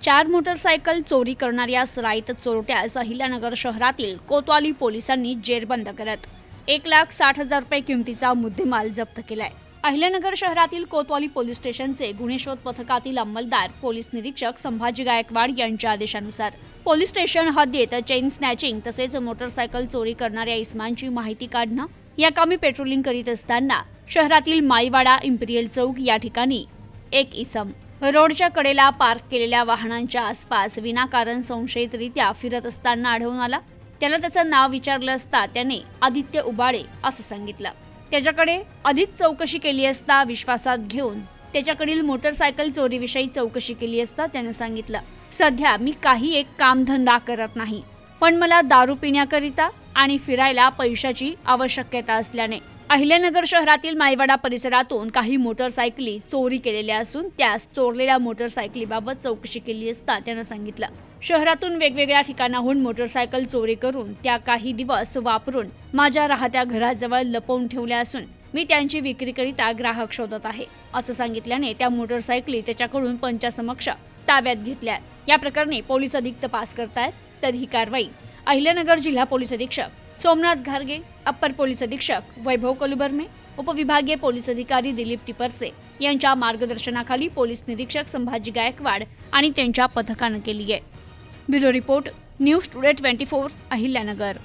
4 motorcycle चोरी करणाऱ्या सराईत चोरट्यास अहिल्यानगर शहरातील कोतवाली पोलिसांनी जेरबंद करत 1,60,000 रुपये किमतीचा मुद्देमाल जप्त केलाय। अहिल्यानगर शहरातील कोतवाली पोलीस स्टेशनचे गुन्हे शोध पथकातील अंमलदार पोलीस निरीक्षक संभाजी गायकवाड यांच्या आदेशानुसार पोलीस स्टेशन हद्दीत चेन स्नॅचिंग तसेच मोटरसायकल चोरी करणाऱ्या इसमांची माहिती काढणं या कामी पेट्रोलिंग करीत असताना शहरातील माईवाडा इंपिरियल चौक या ठिकाणी एक इसम रोडच्या कडेला पार्क केलेल्या वाहनांच्या आसपास विनाकारण संशयितरित्या फिरत असताना आढळून आला। त्याला त्याचं नाव विचारलं असता त्याने आदित्य उबाळे असं सांगितलं। त्याच्याकडे अधिक चौकशी केली असता विश्वासात घेऊन त्याच्याकडील मोटरसायकल चोरीविषयी चौकशी केली असता त्याने सांगितलं, सध्या मी काही एक कामधंदा करत नाही, पण मला दारू पिण्याकरिता आणि फिरायला पैशाची आवश्यकता असल्याने अहिल्यानगर शहरातील माईवाडा परिसरातून काही मोटरसायकली चोरी केलेल्या असून त्यास चोरलेल्या मोटरसायकलीबाबत चौकशी केली असता त्याने सांगितलं, शहरातून वेगवेगळ्या ठिकाणाहून मोटरसायकल चोरी करून त्या काही दिवस वापरून माझ्या राहत्या घराजवळ लपवून ठेवल्या असून मी त्यांची विक्रीकरिता ग्राहक शोधत आहे असं सांगितल्याने त्या मोटरसायकली त्याच्याकडून पंचासमक्ष ताब्यात घेतल्या। या प्रकरणी पोलीस अधिक तपास करतायत। तर ही कारवाई अहिल्यानगर जिल्हा पोलीस अधीक्षक सोमनाथ घारगे, अप्पर पोलीस अधीक्षक वैभव कलुबर्मे, उपविभागीय पोलीस अधिकारी दिलीप टिपरसे यांच्या मार्गदर्शनाखाली पोलीस निरीक्षक संभाजी गायकवाड आणि त्यांच्या पथकाने केली आहे। Bureau report, news today 24 Ahilyanagar.